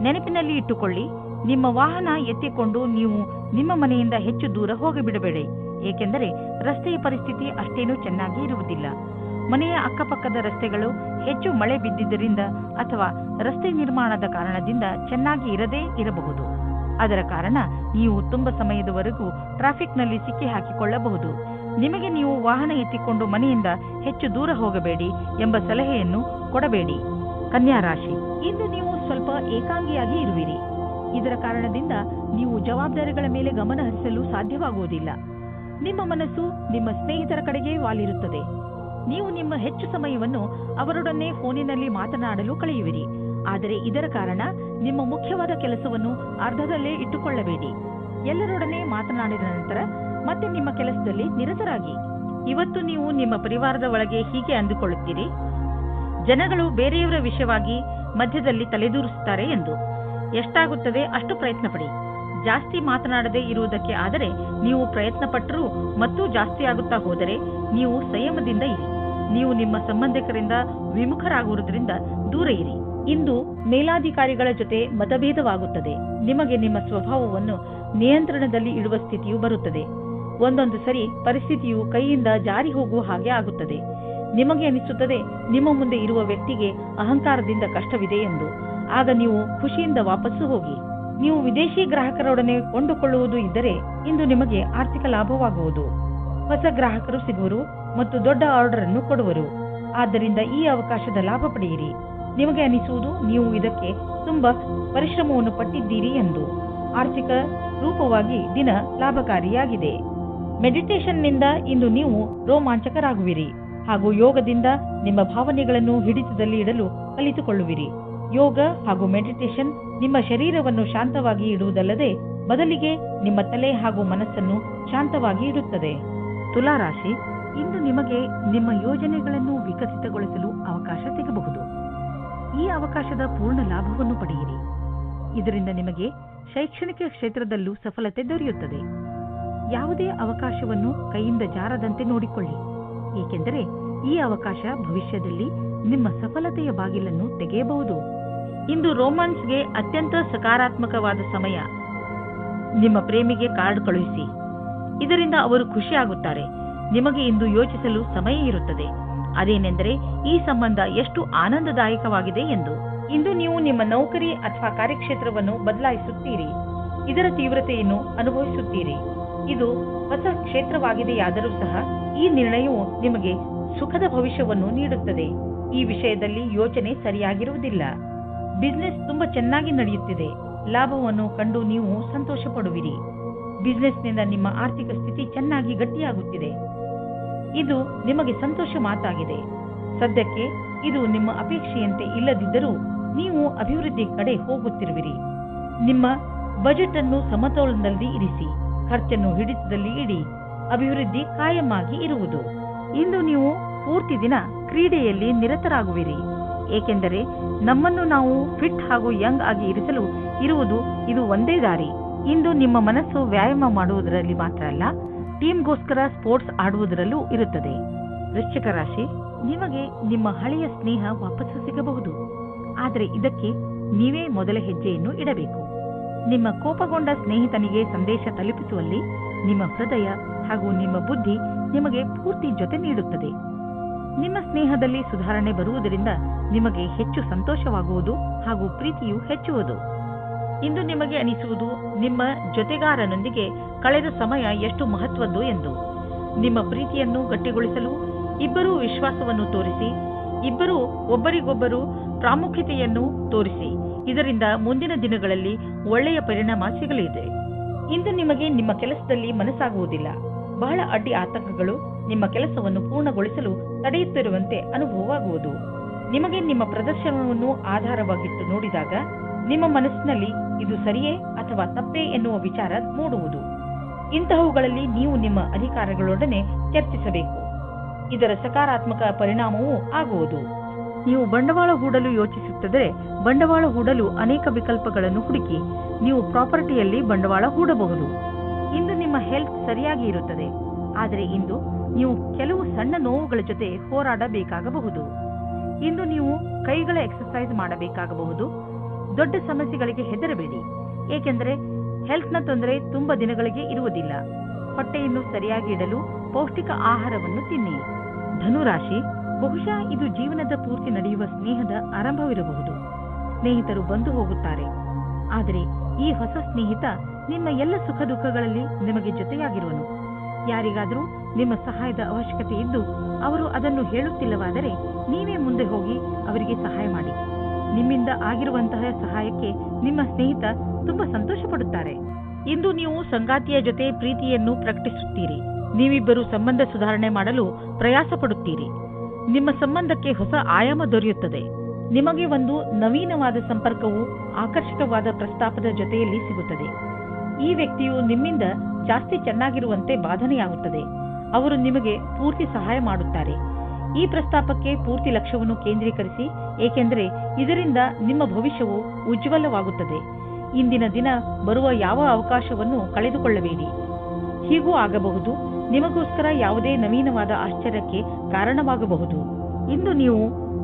ನೆನಪಿನಲ್ಲಿ ಇಟ್ಟುಕೊಳ್ಳಿ, ನಿಮ್ಮ ವಾಹನ ಎತ್ತಿಕೊಂಡು ನೀವು ನಿಮ್ಮ ಮನೆಯಿಂದ ಹೆಚ್ಚು ದೂರ ಹೋಗಿಬಿಡಬೇಡಿ, ಏಕೆಂದರೆ ರಸ್ತೆಯ ಪರಿಸ್ಥಿತಿ ಅಷ್ಟೇನೂ ಚೆನ್ನಾಗಿ ಇರುವುದಿಲ್ಲ. ಮನೆಯ ಅಕ್ಕಪಕ್ಕದ ರಸ್ತೆಗಳು ಹೆಚ್ಚು ಮಳೆ ಬಿದ್ದಿದ್ದರಿಂದ ಅಥವಾ ರಸ್ತೆ ನಿರ್ಮಾಣದ ಕಾರಣದಿಂದ ಚೆನ್ನಾಗಿ ಇರದೇ ಇರಬಹುದು. ಅದರ ಕಾರಣ ನೀವು ತುಂಬ ಸಮಯದವರೆಗೂ ಟ್ರಾಫಿಕ್ನಲ್ಲಿ ಸಿಕ್ಕಿ ಹಾಕಿಕೊಳ್ಳಬಹುದು. ನಿಮಗೆ ನೀವು ವಾಹನ ಎತ್ತಿಕೊಂಡು ಮನೆಯಿಂದ ಹೆಚ್ಚು ದೂರ ಹೋಗಬೇಡಿ ಎಂಬ ಸಲಹೆಯನ್ನು ಕೊಡಬೇಡಿ. ಕನ್ಯಾ ರಾಶಿ, ಇಂದು ನೀವು ಸ್ವಲ್ಪ ಏಕಾಂಗಿಯಾಗಿ ಇರುವಿರಿ. ಇದರ ಕಾರಣದಿಂದ ನೀವು ಜವಾಬ್ದಾರಿಗಳ ಮೇಲೆ ಗಮನ ಹರಿಸಲು ಸಾಧ್ಯವಾಗುವುದಿಲ್ಲ. ನಿಮ್ಮ ಮನಸ್ಸು ನಿಮ್ಮ ಸ್ನೇಹಿತರ ಕಡೆಗೆ ವಾಲಿರುತ್ತದೆ. ನೀವು ನಿಮ್ಮ ಹೆಚ್ಚು ಸಮಯವನ್ನು ಅವರೊಡನೆ ಫೋನಿನಲ್ಲಿ ಮಾತನಾಡಲು ಕಳೆಯುವಿರಿ. ಆದರೆ ಇದರ ಕಾರಣ ನಿಮ್ಮ ಮುಖ್ಯವಾದ ಕೆಲಸವನ್ನು ಅರ್ಧದಲ್ಲೇ ಇಟ್ಟುಕೊಳ್ಳಬೇಡಿ. ಎಲ್ಲರೊಡನೆ ಮಾತನಾಡಿದ ನಂತರ ಮತ್ತೆ ನಿಮ್ಮ ಕೆಲಸದಲ್ಲಿ ನಿರತರಾಗಿ. ಇವತ್ತು ನೀವು ನಿಮ್ಮ ಪರಿವಾರದ ಒಳಗೆ ಹೀಗೆ ಅಂದುಕೊಳ್ಳುತ್ತೀರಿ, ಜನಗಳು ಬೇರೆಯವರ ವಿಷಯವಾಗಿ ಮಧ್ಯದಲ್ಲಿ ತಲೆದೂರಿಸುತ್ತಾರೆ ಎಂದು. ಎಷ್ಟಾಗುತ್ತದೆ ಅಷ್ಟು ಪ್ರಯತ್ನ ಪಡಿ. ಜಾಸ್ತಿ ಮಾತನಾಡದೇ ಇರುವುದಕ್ಕೆ ಆದರೆ ನೀವು ಪ್ರಯತ್ನ ಪಟ್ಟರೂ ಮತ್ತೂ ಜಾಸ್ತಿ ಆಗುತ್ತಾ ಹೋದರೆ ನೀವು ಸಂಯಮದಿಂದ ಇರಿ. ನೀವು ನಿಮ್ಮ ಸಂಬಂಧಿಕರಿಂದ ವಿಮುಖರಾಗುವುದರಿಂದ ದೂರ ಇರಿ. ಇಂದು ಮೇಲಾಧಿಕಾರಿಗಳ ಜೊತೆ ಮತಭೇದವಾಗುತ್ತದೆ. ನಿಮಗೆ ನಿಮ್ಮ ಸ್ವಭಾವವನ್ನು ನಿಯಂತ್ರಣದಲ್ಲಿ ಇಡುವ ಸ್ಥಿತಿಯು ಬರುತ್ತದೆ. ಒಂದೊಂದು ಸರಿ ಪರಿಸ್ಥಿತಿಯು ಕೈಯಿಂದ ಜಾರಿ ಹೋಗುವ ಹಾಗೆ ಆಗುತ್ತದೆ. ನಿಮಗೆ ಅನಿಸುತ್ತದೆ ನಿಮ್ಮ ಮುಂದೆ ಇರುವ ವ್ಯಕ್ತಿಗೆ ಅಹಂಕಾರದಿಂದ ಕಷ್ಟವಿದೆ ಎಂದು. ಆಗ ನೀವು ಖುಷಿಯಿಂದ ವಾಪಸ್ಸು ಹೋಗಿ. ನೀವು ವಿದೇಶಿ ಗ್ರಾಹಕರೊಡನೆ ಕೊಂಡುಕೊಳ್ಳುವುದು ಇದ್ದರೆ ಇಂದು ನಿಮಗೆ ಆರ್ಥಿಕ ಲಾಭವಾಗುವುದು. ಹೊಸ ಗ್ರಾಹಕರು ಸಿಗುವರು ಮತ್ತು ದೊಡ್ಡ ಆರ್ಡರ್ ಅನ್ನು ಕೊಡುವರು. ಆದ್ದರಿಂದ ಈ ಅವಕಾಶದ ಲಾಭ ಪಡೆಯಿರಿ. ನಿಮಗೆ ಅನಿಸುವುದು ನೀವು ಇದಕ್ಕೆ ತುಂಬಾ ಪರಿಶ್ರಮವನ್ನು ಪಟ್ಟಿದ್ದೀರಿ ಎಂದು. ಆರ್ಥಿಕ ರೂಪವಾಗಿ ದಿನ ಲಾಭಕಾರಿಯಾಗಿದೆ. ಮೆಡಿಟೇಷನ್ನಿಂದ ಇಂದು ನೀವು ರೋಮಾಂಚಕರಾಗುವಿರಿ. ಹಾಗೂ ಯೋಗದಿಂದ ನಿಮ್ಮ ಭಾವನೆಗಳನ್ನು ಹಿಡಿತದಲ್ಲಿ ಇಡಲು ಕಲಿತುಕೊಳ್ಳುವಿರಿ. ಯೋಗ ಹಾಗೂ ಮೆಡಿಟೇಷನ್ ನಿಮ್ಮ ಶರೀರವನ್ನು ಶಾಂತವಾಗಿ ಇಡುವುದಲ್ಲದೆ ಬದಲಿಗೆ ನಿಮ್ಮ ತಲೆ ಹಾಗೂ ಮನಸ್ಸನ್ನು ಶಾಂತವಾಗಿ ಇಡುತ್ತದೆ. ತುಲಾ ರಾಶಿ, ಇಂದು ನಿಮಗೆ ನಿಮ್ಮ ಯೋಜನೆಗಳನ್ನು ವಿಕಸಿತಗೊಳಿಸಲು ಅವಕಾಶ ಸಿಗಬಹುದು. ಈ ಅವಕಾಶದ ಪೂರ್ಣ ಲಾಭವನ್ನು ಪಡೆಯಿರಿ. ಇದರಿಂದ ನಿಮಗೆ ಶೈಕ್ಷಣಿಕ ಕ್ಷೇತ್ರದಲ್ಲೂ ಸಫಲತೆ ದೊರೆಯುತ್ತದೆ. ಯಾವುದೇ ಅವಕಾಶವನ್ನು ಕೈಯಿಂದ ಜಾರದಂತೆ ನೋಡಿಕೊಳ್ಳಿ, ಏಕೆಂದರೆ ಈ ಅವಕಾಶ ಭವಿಷ್ಯದಲ್ಲಿ ನಿಮ್ಮ ಸಫಲತೆಯ ಬಾಗಿಲನ್ನು ತೆಗೆಯಬಹುದು. ಇಂದು ರೋಮಾನ್ಸ್ಗೆ ಅತ್ಯಂತ ಸಕಾರಾತ್ಮಕವಾದ ಸಮಯ. ನಿಮ್ಮ ಪ್ರೇಮಿಗೆ ಕಾರ್ಡ್ ಕಳುಹಿಸಿ, ಇದರಿಂದ ಅವರು ಖುಷಿಯಾಗುತ್ತಾರೆ. ನಿಮಗೆ ಇಂದು ಯೋಚಿಸಲು ಸಮಯ ಇರುತ್ತದೆ, ಅದೇನೆಂದರೆ ಈ ಸಂಬಂಧ ಎಷ್ಟು ಆನಂದದಾಯಕವಾಗಿದೆ ಎಂದು. ಇಂದು ನೀವು ನಿಮ್ಮ ನೌಕರಿ ಅಥವಾ ಕಾರ್ಯಕ್ಷೇತ್ರವನ್ನು ಬದಲಾಯಿಸುತ್ತೀರಿ, ಇದರ ತೀವ್ರತೆಯನ್ನು ಅನುಭವಿಸುತ್ತೀರಿ. ಇದು ಹೊಸ ಕ್ಷೇತ್ರವಾಗಿದೆಯಾದರೂ ಸಹ ಈ ನಿರ್ಣಯವು ನಿಮಗೆ ಸುಖದ ಭವಿಷ್ಯವನ್ನು ನೀಡುತ್ತದೆ. ಈ ವಿಷಯದಲ್ಲಿ ಯೋಚನೆ ಸರಿಯಾಗಿರುವುದಿಲ್ಲ. ಬಿಸಿನೆಸ್ ತುಂಬಾ ಚೆನ್ನಾಗಿ ನಡೆಯುತ್ತಿದೆ, ಲಾಭವನ್ನು ಕಂಡು ನೀವು ಸಂತೋಷ ಪಡುವಿರಿ. ಬಿಸಿನೆಸ್ನಿಂದ ನಿಮ್ಮ ಆರ್ಥಿಕ ಸ್ಥಿತಿ ಚೆನ್ನಾಗಿ ಗಟ್ಟಿಯಾಗುತ್ತಿದೆ. ಇದು ನಿಮಗೆ ಸಂತೋಷ ಮಾತಾಗಿದೆ. ಸದ್ಯಕ್ಕೆ ಇದು ನಿಮ್ಮ ಅಪೇಕ್ಷೆಯಂತೆ ಇಲ್ಲದಿದ್ದರೂ ನೀವು ಅಭಿವೃದ್ಧಿ ಕಡೆ ಹೋಗುತ್ತಿರುವಿರಿ. ನಿಮ್ಮ ಬಜೆಟ್ ಅನ್ನು ಸಮತೋಲನದಲ್ಲಿ ಇರಿಸಿ, ಖರ್ಚನ್ನು ಹಿಡಿತದಲ್ಲಿ ಇಡಿ. ಅಭಿವೃದ್ಧಿ ಕಾಯಮಾಗಿ ಇರುವುದು. ಇಂದು ನೀವು ಪೂರ್ತಿ ದಿನ ಕ್ರೀಡೆಯಲ್ಲಿ ನಿರತರಾಗುವಿರಿ, ಏಕೆಂದರೆ ನಮ್ಮನ್ನು ನಾವು ಫಿಟ್ ಹಾಗೂ ಯಂಗ್ ಆಗಿ ಇರಿಸಲು ಇದು ಒಂದೇ ದಾರಿ. ಇಂದು ನಿಮ್ಮ ಮನಸ್ಸು ವ್ಯಾಯಾಮ ಮಾಡುವುದರಲ್ಲಿ ಮಾತ್ರ ಅಲ್ಲ, ಟೀಮ್ಗೋಸ್ಕರ ಸ್ಪೋರ್ಟ್ಸ್ ಆಡುವುದರಲ್ಲೂ ಇರುತ್ತದೆ. ವೃಶ್ಚಿಕ ರಾಶಿ, ನಿಮಗೆ ನಿಮ್ಮ ಹಳೆಯ ಸ್ನೇಹ ವಾಪಸ್ಸು ಸಿಗಬಹುದು, ಆದರೆ ಇದಕ್ಕೆ ನೀವೇ ಮೊದಲ ಹೆಜ್ಜೆಯನ್ನು ಇಡಬೇಕು. ನಿಮ್ಮ ಕೋಪಗೊಂಡ ಸ್ನೇಹಿತನಿಗೆ ಸಂದೇಶ ತಲುಪಿಸುವಲ್ಲಿ ನಿಮ್ಮ ಹೃದಯ ಹಾಗೂ ನಿಮ್ಮ ಬುದ್ಧಿ ನಿಮಗೆ ಪೂರ್ತಿ ಜೊತೆ ನೀಡುತ್ತದೆ. ನಿಮ್ಮ ಸ್ನೇಹದಲ್ಲಿ ಸುಧಾರಣೆ ಬರುವುದರಿಂದ ನಿಮಗೆ ಹೆಚ್ಚು ಸಂತೋಷವಾಗುವುದು ಹಾಗೂ ಪ್ರೀತಿಯು ಹೆಚ್ಚುವುದು. ಇಂದು ನಿಮಗೆ ಅನಿಸುವುದು ನಿಮ್ಮ ಜೊತೆಗಾರನೊಂದಿಗೆ ಕಳೆದ ಸಮಯ ಎಷ್ಟು ಮಹತ್ವದ್ದು ಎಂದು. ನಿಮ್ಮ ಪ್ರೀತಿಯನ್ನು ಗಟ್ಟಿಗೊಳಿಸಲು ಇಬ್ಬರೂ ವಿಶ್ವಾಸವನ್ನು ತೋರಿಸಿ, ಇಬ್ಬರೂ ಒಬ್ಬರಿಗೊಬ್ಬರು ಪ್ರಾಮುಖ್ಯತೆಯನ್ನು ತೋರಿಸಿ. ಇದರಿಂದ ಮುಂದಿನ ದಿನಗಳಲ್ಲಿ ಒಳ್ಳೆಯ ಪರಿಣಾಮ ಸಿಗಲಿದೆ. ಇಂದು ನಿಮಗೆ ನಿಮ್ಮ ಕೆಲಸದಲ್ಲಿ ಮನಸ್ಸಾಗುವುದಿಲ್ಲ. ಬಹಳ ಅಡ್ಡಿ ಆತಂಕಗಳು ನಿಮ್ಮ ಕೆಲಸವನ್ನು ಪೂರ್ಣಗೊಳಿಸಲು ತಡೆಯುತ್ತಿರುವಂತೆ ಅನುಭವವಾಗುವುದು. ನಿಮಗೆ ನಿಮ್ಮ ಪ್ರದರ್ಶನವನ್ನು ಆಧಾರವಾಗಿಟ್ಟು ನೋಡಿದಾಗ ನಿಮ್ಮ ಮನಸ್ಸಿನಲ್ಲಿ ಇದು ಸರಿಯೇ ಅಥವಾ ತಪ್ಪೇ ಎನ್ನುವ ವಿಚಾರ ಮೂಡುವುದು. ಇಂತಹವುಗಳಲ್ಲಿ ನೀವು ನಿಮ್ಮ ಅಧಿಕಾರಿಗಳೊಡನೆ ಚರ್ಚಿಸಬೇಕು. ಇದರ ಸಕಾರಾತ್ಮಕ ಪರಿಣಾಮವೂ ಆಗುವುದು. ನೀವು ಬಂಡವಾಳ ಹೂಡಲು ಯೋಚಿಸುತ್ತಿದ್ದರೆ ಬಂಡವಾಳ ಹೂಡಲು ಅನೇಕ ವಿಕಲ್ಪಗಳನ್ನು ಹುಡುಕಿ ನೀವು ಪ್ರಾಪರ್ಟಿಯಲ್ಲಿ ಬಂಡವಾಳ ಹೂಡಬಹುದು. ಇಂದು ನಿಮ್ಮ ಹೆಲ್ತ್ ಸರಿಯಾಗಿ ಇರುತ್ತದೆ, ಆದರೆ ಇಂದು ನೀವು ಕೆಲವು ಸಣ್ಣ ನೋವುಗಳ ಜೊತೆ ಹೋರಾಡಬೇಕಾಗಬಹುದು. ಇಂದು ನೀವು ಕೈಗಳ ಎಕ್ಸರ್ಸೈಸ್ ಮಾಡಬೇಕಾಗಬಹುದು. ದೊಡ್ಡ ಸಮಸ್ಯೆಗಳಿಗೆ ಹೆದರಬೇಡಿ, ಏಕೆಂದರೆ ಹೆಲ್ತ್ನ ತೊಂದರೆ ತುಂಬಾ ದಿನಗಳಿಗೆ ಇರುವುದಿಲ್ಲ. ಹೊಟ್ಟೆಯನ್ನು ಸರಿಯಾಗಿ ಇಡಲು ಪೌಷ್ಟಿಕ ಆಹಾರವನ್ನು ತಿನ್ನಿ. ಧನುರಾಶಿ, ಬಹುಶಃ ಇದು ಜೀವನದ ಪೂರ್ತಿ ನಡೆಯುವ ಸ್ನೇಹದ ಆರಂಭವಿರಬಹುದು. ಸ್ನೇಹಿತರು ಬಂದು ಹೋಗುತ್ತಾರೆ, ಆದರೆ ಈ ಹೊಸ ಸ್ನೇಹಿತ ನಿಮ್ಮ ಎಲ್ಲ ಸುಖ ದುಃಖಗಳಲ್ಲಿ ನಿಮಗೆ ಜೊತೆಯಾಗಿರುವನು. ಯಾರಿಗಾದರೂ ನಿಮ್ಮ ಸಹಾಯದ ಅವಶ್ಯಕತೆ ಇದ್ದು ಅವರು ಅದನ್ನು ಹೇಳುತ್ತಿಲ್ಲವಾದರೆ ನೀವೇ ಮುಂದೆ ಹೋಗಿ ಅವರಿಗೆ ಸಹಾಯ ಮಾಡಿ. ನಿಮ್ಮಿಂದ ಆಗಿರುವಂತಹ ಸಹಾಯಕ್ಕೆ ನಿಮ್ಮ ಸ್ನೇಹಿತ ತುಂಬಾ ಸಂತೋಷ ಪಡುತ್ತಾರೆ. ಇಂದು ನೀವು ಸಂಗಾತಿಯ ಜೊತೆ ಪ್ರೀತಿಯನ್ನು ಪ್ರಕಟಿಸುತ್ತೀರಿ. ನೀವಿಬ್ಬರು ಸಂಬಂಧ ಸುಧಾರಣೆ ಮಾಡಲು ಪ್ರಯಾಸ ಪಡುತ್ತೀರಿ. ನಿಮ್ಮ ಸಂಬಂಧಕ್ಕೆ ಹೊಸ ಆಯಾಮ ದೊರೆಯುತ್ತದೆ. ನಿಮಗೆ ಒಂದು ನವೀನವಾದ ಸಂಪರ್ಕವು ಆಕರ್ಷಕವಾದ ಪ್ರಸ್ತಾಪದ ಜೊತೆಯಲ್ಲಿ ಸಿಗುತ್ತದೆ. ಈ ವ್ಯಕ್ತಿಯು ನಿಮ್ಮಿಂದ ಜಾಸ್ತಿ ಚೆನ್ನಾಗಿರುವಂತೆ ಬಾಧನೆಯಾಗುತ್ತದೆ. ಅವರು ನಿಮಗೆ ಪೂರ್ತಿ ಸಹಾಯ ಮಾಡುತ್ತಾರೆ. ಈ ಪ್ರಸ್ತಾಪಕ್ಕೆ ಪೂರ್ತಿ ಲಕ್ಷ್ಯವನ್ನು ಕೇಂದ್ರೀಕರಿಸಿ, ಏಕೆಂದರೆ ಇದರಿಂದ ನಿಮ್ಮ ಭವಿಷ್ಯವು ಉಜ್ವಲವಾಗುತ್ತದೆ. ಇಂದಿನ ದಿನ ಬರುವ ಯಾವ ಅವಕಾಶವನ್ನು ಕಳೆದುಕೊಳ್ಳಬೇಡಿ. ಹೀಗೂ ಆಗಬಹುದು, ನಿಮಗೋಸ್ಕರ ಯಾವುದೇ ನವೀನವಾದ ಆಶ್ಚರ್ಯಕ್ಕೆ ಕಾರಣವಾಗಬಹುದು. ಇಂದು ನೀವು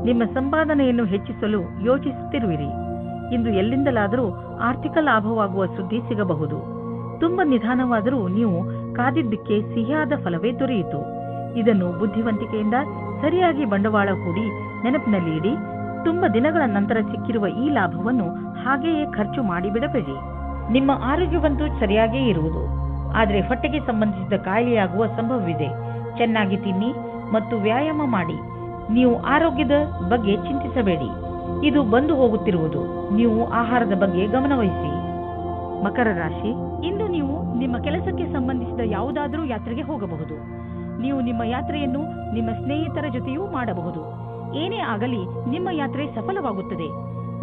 ನಿಮ್ಮ ಸಂಪಾದನೆಯನ್ನು ಹೆಚ್ಚಿಸಲು ಯೋಚಿಸುತ್ತಿರುವಿರಿ. ಇಂದು ಎಲ್ಲಿಂದಲಾದರೂ ಆರ್ಥಿಕ ಲಾಭವಾಗುವ ಸುದ್ದಿ ಸಿಗಬಹುದು. ತುಂಬಾ ನಿಧಾನವಾದರೂ ನೀವು ಕಾದಿದ್ದಕ್ಕೆ ಸಿಹಿಯಾದ ಫಲವೇ ದೊರೆಯಿತು. ಇದನ್ನು ಬುದ್ಧಿವಂತಿಕೆಯಿಂದ ಸರಿಯಾಗಿ ಬಂಡವಾಳ ಹೂಡಿ ನೆನಪಿನಲ್ಲಿ ಇಡಿ. ತುಂಬಾ ದಿನಗಳ ನಂತರ ಸಿಕ್ಕಿರುವ ಈ ಲಾಭವನ್ನು ಹಾಗೆಯೇ ಖರ್ಚು ಮಾಡಿಬಿಡಬೇಡಿ. ನಿಮ್ಮ ಆರೋಗ್ಯವಂತೂ ಸರಿಯಾಗೇ ಇರುವುದು, ಆದರೆ ಹೊಟ್ಟೆಗೆ ಸಂಬಂಧಿಸಿದ ಕಾಯಿಲೆಯಾಗುವ ಸಂಭವವಿದೆ. ಚೆನ್ನಾಗಿ ತಿನ್ನಿ ಮತ್ತು ವ್ಯಾಯಾಮ ಮಾಡಿ. ನೀವು ಆರೋಗ್ಯದ ಬಗ್ಗೆ ಚಿಂತಿಸಬೇಡಿ, ಇದು ಬಂದು ಹೋಗುತ್ತಿರುವುದು. ನೀವು ಆಹಾರದ ಬಗ್ಗೆ ಗಮನವಹಿಸಿ. ಮಕರ ರಾಶಿ, ಇಂದು ನೀವು ನಿಮ್ಮ ಕೆಲಸಕ್ಕೆ ಸಂಬಂಧಿಸಿದ ಯಾವುದಾದರೂ ಯಾತ್ರೆಗೆ ಹೋಗಬಹುದು. ನೀವು ನಿಮ್ಮ ಯಾತ್ರೆಯನ್ನು ನಿಮ್ಮ ಸ್ನೇಹಿತರ ಜೊತೆಯೂ ಮಾಡಬಹುದು. ಏನೇ ಆಗಲಿ ನಿಮ್ಮ ಯಾತ್ರೆ ಸಫಲವಾಗುತ್ತದೆ.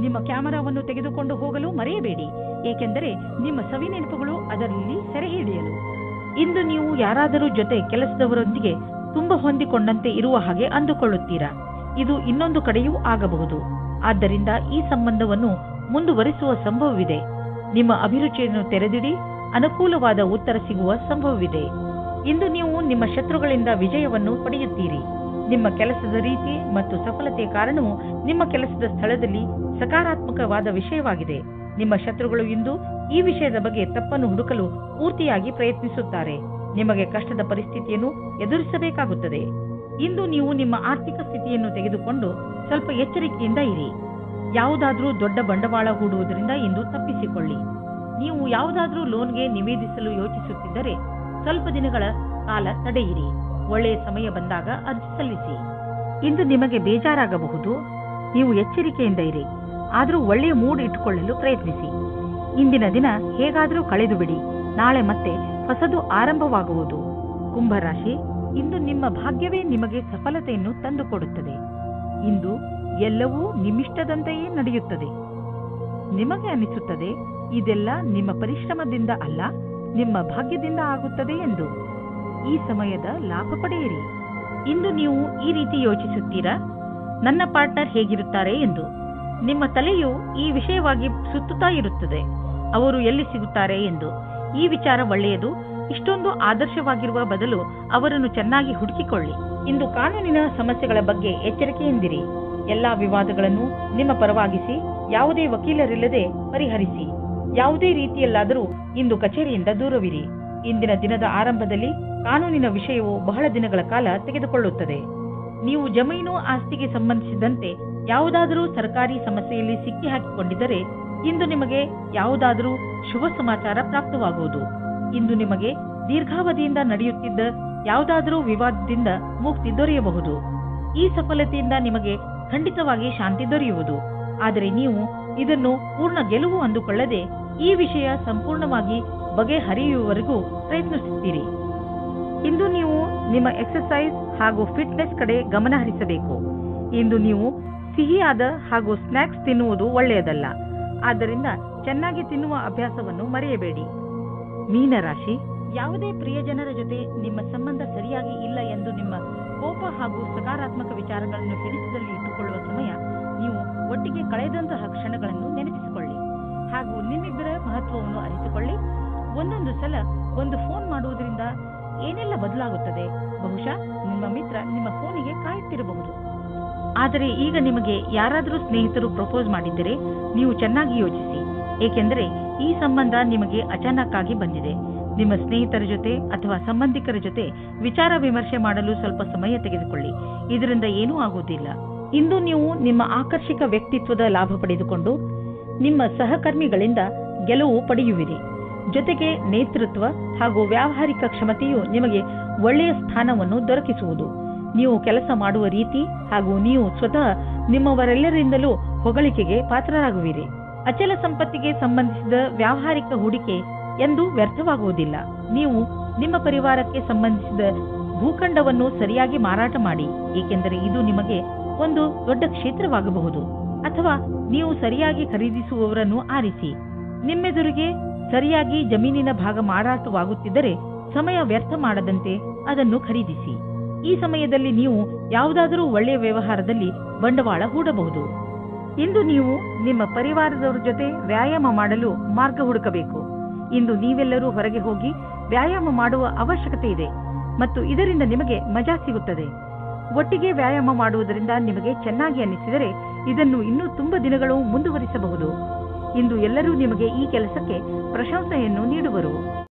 ನಿಮ್ಮ ಕ್ಯಾಮೆರಾವನ್ನು ತೆಗೆದುಕೊಂಡು ಹೋಗಲು ಮರೆಯಬೇಡಿ, ಏಕೆಂದರೆ ನಿಮ್ಮ ಸವಿ ನೆನಪುಗಳು ಅದರಲ್ಲಿ ಸೆರೆ ಹಿಡಿಯಲು. ಇಂದು ನೀವು ಯಾರಾದರೂ ಜೊತೆ ಕೆಲಸದವರೊಂದಿಗೆ ತುಂಬಾ ಹೊಂದಿಕೊಂಡಂತೆ ಇರುವ ಹಾಗೆ ಅಂದುಕೊಳ್ಳುತ್ತೀರಾ. ಇದು ಇನ್ನೊಂದು ಕಡೆಯೂ ಆಗಬಹುದು. ಆದ್ದರಿಂದ ಈ ಸಂಬಂಧವನ್ನು ಮುಂದುವರಿಸುವ ಸಂಭವವಿದೆ. ನಿಮ್ಮ ಅಭಿರುಚಿಯನ್ನು ತೆರೆದಿಡಿ, ಅನುಕೂಲವಾದ ಉತ್ತರ ಸಿಗುವ ಸಂಭವವಿದೆ. ಇಂದು ನೀವು ನಿಮ್ಮ ಶತ್ರುಗಳಿಂದ ವಿಜಯವನ್ನು ಪಡೆಯುತ್ತೀರಿ. ನಿಮ್ಮ ಕೆಲಸದ ರೀತಿ ಮತ್ತು ಸಫಲತೆಯ ಕಾರಣವು ನಿಮ್ಮ ಕೆಲಸದ ಸ್ಥಳದಲ್ಲಿ ಸಕಾರಾತ್ಮಕವಾದ ವಿಷಯವಾಗಿದೆ. ನಿಮ್ಮ ಶತ್ರುಗಳು ಇಂದು ಈ ವಿಷಯದ ಬಗ್ಗೆ ತಪ್ಪನ್ನು ಹುಡುಕಲು ಪೂರ್ತಿಯಾಗಿ ಪ್ರಯತ್ನಿಸುತ್ತಾರೆ. ನಿಮಗೆ ಕಷ್ಟದ ಪರಿಸ್ಥಿತಿಯನ್ನು ಎದುರಿಸಬೇಕಾಗುತ್ತದೆ. ಇಂದು ನೀವು ನಿಮ್ಮ ಆರ್ಥಿಕ ಸ್ಥಿತಿಯನ್ನು ತೆಗೆದುಕೊಂಡು ಸ್ವಲ್ಪ ಎಚ್ಚರಿಕೆಯಿಂದ ಇರಿ. ಯಾವುದಾದ್ರೂ ದೊಡ್ಡ ಬಂಡವಾಳ ಹೂಡುವುದರಿಂದ ಇಂದು ತಪ್ಪಿಸಿಕೊಳ್ಳಿ. ನೀವು ಯಾವುದಾದ್ರೂ ಲೋನ್ಗೆ ನಿವೇದಿಸಲು ಯೋಚಿಸುತ್ತಿದ್ದರೆ ಸ್ವಲ್ಪ ದಿನಗಳ ಕಾಲ ತಡೆಯಿರಿ. ಒಳ್ಳೆಯ ಸಮಯ ಬಂದಾಗ ಅರ್ಜಿ ಸಲ್ಲಿಸಿ. ಇಂದು ನಿಮಗೆ ಬೇಜಾರಾಗಬಹುದು. ನೀವು ಎಚ್ಚರಿಕೆಯಿಂದ ಇರಿ, ಆದರೂ ಒಳ್ಳೆಯ ಮೂಡ್ ಇಟ್ಟುಕೊಳ್ಳಲು ಪ್ರಯತ್ನಿಸಿ. ಇಂದಿನ ದಿನ ಹೇಗಾದರೂ ಕಳೆದು ಬಿಡಿ. ನಾಳೆ ಮತ್ತೆ ಹೊಸದು ಆರಂಭವಾಗುವುದು. ಕುಂಭರಾಶಿ, ಇಂದು ನಿಮ್ಮ ಭಾಗ್ಯವೇ ನಿಮಗೆ ಸಫಲತೆಯನ್ನು ತಂದುಕೊಡುತ್ತದೆ. ಇಂದು ಎಲ್ಲವೂ ನಿಮ್ಮಿಷ್ಟದಂತೆಯೇ ನಡೆಯುತ್ತದೆ. ನಿಮಗೆ ಅನಿಸುತ್ತದೆ ಇದೆಲ್ಲ ನಿಮ್ಮ ಪರಿಶ್ರಮದಿಂದ ಅಲ್ಲ, ನಿಮ್ಮ ಭಾಗ್ಯದಿಂದ ಆಗುತ್ತದೆ ಎಂದು. ಈ ಸಮಯದ ಲಾಭ ಪಡೆಯಿರಿ. ಇಂದು ನೀವು ಈ ರೀತಿ ಯೋಚಿಸುತ್ತೀರಾ, ನನ್ನ ಪಾರ್ಟ್ನರ್ ಹೇಗಿರುತ್ತಾರೆ ಎಂದು. ನಿಮ್ಮ ತಲೆಯು ಈ ವಿಷಯವಾಗಿ ಸುತ್ತುತ್ತಾ ಇರುತ್ತದೆ, ಅವರು ಎಲ್ಲಿ ಸಿಗುತ್ತಾರೆ ಎಂದು. ಈ ವಿಚಾರ ಒಳ್ಳೆಯದು. ಇಷ್ಟೊಂದು ಆದರ್ಶವಾಗಿರುವ ಬದಲು ಅವರನ್ನು ಚೆನ್ನಾಗಿ ಹುಡುಕಿಕೊಳ್ಳಿ. ಇಂದು ಕಾನೂನಿನ ಸಮಸ್ಯೆಗಳ ಬಗ್ಗೆ ಎಚ್ಚರಿಕೆಯಿಂದಿರಿ. ಎಲ್ಲಾ ವಿವಾದಗಳನ್ನು ನಿಮ್ಮ ಪರವಾಗಿಸಿ ಯಾವುದೇ ವಕೀಲರಿಲ್ಲದೆ ಪರಿಹರಿಸಿ. ಯಾವುದೇ ರೀತಿಯಲ್ಲಾದರೂ ಇಂದು ಕಚೇರಿಯಿಂದ ದೂರವಿರಿ. ಇಂದಿನ ದಿನದ ಆರಂಭದಲ್ಲಿ ಕಾನೂನಿನ ವಿಷಯವು ಬಹಳ ದಿನಗಳ ಕಾಲ ತೆಗೆದುಕೊಳ್ಳುತ್ತದೆ. ನೀವು ಜಮೀನು ಆಸ್ತಿಗೆ ಸಂಬಂಧಿಸಿದಂತೆ ಯಾವುದಾದರೂ ಸರ್ಕಾರಿ ಸಮಸ್ಯೆಯಲ್ಲಿ ಸಿಕ್ಕಿ ಹಾಕಿಕೊಂಡಿದ್ದರೆ ಇಂದು ನಿಮಗೆ ಯಾವುದಾದರೂ ಶುಭ ಸಮಾಚಾರ ಪ್ರಾಪ್ತವಾಗುವುದು. ಇಂದು ನಿಮಗೆ ದೀರ್ಘಾವಧಿಯಿಂದ ನಡೆಯುತ್ತಿದ್ದ ಯಾವುದಾದರೂ ವಿವಾದದಿಂದ ಮುಕ್ತಿ ದೊರೆಯಬಹುದು. ಈ ಸಫಲತೆಯಿಂದ ನಿಮಗೆ ಖಂಡಿತವಾಗಿ ಶಾಂತಿ ದೊರೆಯುವುದು. ಆದರೆ ನೀವು ಇದನ್ನು ಪೂರ್ಣ ಗೆಲುವು ಅಂದುಕೊಳ್ಳದೆ ಈ ವಿಷಯ ಸಂಪೂರ್ಣವಾಗಿ ಬಗೆಹರಿಯುವವರೆಗೂ ಪ್ರಯತ್ನಿಸುತ್ತೀರಿ. ಇಂದು ನೀವು ನಿಮ್ಮ ಎಕ್ಸರ್ಸೈಸ್ ಹಾಗೂ ಫಿಟ್ನೆಸ್ ಕಡೆ ಗಮನ ಹರಿಸಬೇಕು. ಇಂದು ನೀವು ಸಿಹಿಯಾದ ಹಾಗೂ ಸ್ನ್ಯಾಕ್ಸ್ ತಿನ್ನುವುದು ಒಳ್ಳೆಯದಲ್ಲ. ಆದ್ದರಿಂದ ಚೆನ್ನಾಗಿ ತಿನ್ನುವ ಅಭ್ಯಾಸವನ್ನು ಮರೆಯಬೇಡಿ. ಮೀನರಾಶಿ, ಯಾವುದೇ ಪ್ರಿಯಜನರ ಜೊತೆ ನಿಮ್ಮ ಸಂಬಂಧ ಸರಿಯಾಗಿ ಇಲ್ಲ ಎಂದು ನಿಮ್ಮ ಕೋಪ ಹಾಗೂ ಸಕಾರಾತ್ಮಕ ವಿಚಾರಗಳನ್ನು ಹಿಡಿತದಲ್ಲಿ ಇಟ್ಟುಕೊಳ್ಳುವ ಸಮಯ. ನೀವು ಒಟ್ಟಿಗೆ ಕಳೆದಂತಹ ಕ್ಷಣಗಳನ್ನು ನೆನಪಿಸಿಕೊಳ್ಳಿ ಹಾಗೂ ನಿಮ್ಮಿಬ್ಬರ ಮಹತ್ವವನ್ನು ಅರಿತುಕೊಳ್ಳಿ. ಒಂದೊಂದು ಸಲ ಒಂದು ಫೋನ್ ಮಾಡುವುದರಿಂದ ಏನೆಲ್ಲ ಬದಲಾಗುತ್ತದೆ. ಬಹುಶಃ ನಿಮ್ಮ ಮಿತ್ರ ನಿಮ್ಮ ಫೋನಿಗೆ ಕಾಯುತ್ತಿರಬಹುದು. ಆದರೆ ಈಗ ನಿಮಗೆ ಯಾರಾದರೂ ಸ್ನೇಹಿತರು ಪ್ರಪೋಸ್ ಮಾಡಿದ್ದರೆ ನೀವು ಚೆನ್ನಾಗಿ ಯೋಚಿಸಿ, ಏಕೆಂದರೆ ಈ ಸಂಬಂಧ ನಿಮಗೆ ಅಚಾನಕ್ ಆಗಿ ಬಂದಿದೆ. ನಿಮ್ಮ ಸ್ನೇಹಿತರ ಜೊತೆ ಅಥವಾ ಸಂಬಂಧಿಕರ ಜೊತೆ ವಿಚಾರ ವಿಮರ್ಶೆ ಮಾಡಲು ಸ್ವಲ್ಪ ಸಮಯ ತೆಗೆದುಕೊಳ್ಳಿ. ಇದರಿಂದ ಏನೂ ಆಗುವುದಿಲ್ಲ. ಇಂದು ನೀವು ನಿಮ್ಮ ಆಕರ್ಷಕ ವ್ಯಕ್ತಿತ್ವದ ಲಾಭ ಪಡೆದುಕೊಂಡು ನಿಮ್ಮ ಸಹಕರ್ಮಿಗಳಿಂದ ಗೆಲುವು ಪಡೆಯುವಿರಿ. ಜೊತೆಗೆ ನೇತೃತ್ವ ಹಾಗೂ ವ್ಯಾವಹಾರಿಕ ಕ್ಷಮತೆಯು ನಿಮಗೆ ಒಳ್ಳೆಯ ಸ್ಥಾನವನ್ನು ದೊರಕಿಸುವುದು. ನೀವು ಕೆಲಸ ಮಾಡುವ ರೀತಿ ಹಾಗೂ ನೀವು ಸ್ವತಃ ನಿಮ್ಮವರೆಲ್ಲರಿಂದಲೂ ಹೊಗಳಿಕೆಗೆ ಪಾತ್ರರಾಗುವಿರಿ. ಅಚಲ ಸಂಪತ್ತಿಗೆ ಸಂಬಂಧಿಸಿದ ವ್ಯಾವಹಾರಿಕ ಹೂಡಿಕೆ ಎಂದು ವ್ಯರ್ಥವಾಗುವುದಿಲ್ಲ. ನೀವು ನಿಮ್ಮ ಪರಿವಾರಕ್ಕೆ ಸಂಬಂಧಿಸಿದ ಭೂಖಂಡವನ್ನು ಸರಿಯಾಗಿ ಮಾರಾಟ ಮಾಡಿ, ಏಕೆಂದರೆ ಇದು ನಿಮಗೆ ಒಂದು ದೊಡ್ಡ ಕ್ಷೇತ್ರವಾಗಬಹುದು. ಅಥವಾ ನೀವು ಸರಿಯಾಗಿ ಖರೀದಿಸುವವರನ್ನು ಆರಿಸಿ. ನಿಮ್ಮೆದುರಿಗೆ ಸರಿಯಾಗಿ ಜಮೀನಿನ ಭಾಗ ಮಾರಾಟವಾಗುತ್ತಿದ್ದರೆ ಸಮಯ ವ್ಯರ್ಥ ಮಾಡದಂತೆ ಅದನ್ನು ಖರೀದಿಸಿ. ಈ ಸಮಯದಲ್ಲಿ ನೀವು ಯಾವುದಾದರೂ ಒಳ್ಳೆಯ ವ್ಯವಹಾರದಲ್ಲಿ ಬಂಡವಾಳ ಹೂಡಬಹುದು. ಇಂದು ನೀವು ನಿಮ್ಮ ಪರಿವಾರದವರ ಜೊತೆ ವ್ಯಾಯಾಮ ಮಾಡಲು ಮಾರ್ಗ ಹುಡುಕಬೇಕು. ಇಂದು ನೀವೆಲ್ಲರೂ ಹೊರಗೆ ಹೋಗಿ ವ್ಯಾಯಾಮ ಮಾಡುವ ಅವಶ್ಯಕತೆ ಇದೆ ಮತ್ತು ಇದರಿಂದ ನಿಮಗೆ ಮಜಾ ಸಿಗುತ್ತದೆ. ಒಟ್ಟಿಗೆ ವ್ಯಾಯಾಮ ಮಾಡುವುದರಿಂದ ನಿಮಗೆ ಚೆನ್ನಾಗಿ ಅನ್ನಿಸಿದರೆ ಇದನ್ನು ಇನ್ನೂ ತುಂಬಾ ದಿನಗಳು ಮುಂದುವರಿಸಬಹುದು. ಇಂದು ಎಲ್ಲರೂ ನಿಮಗೆ ಈ ಕೆಲಸಕ್ಕೆ ಪ್ರಶಂಸೆಯನ್ನು ನೀಡುವರು.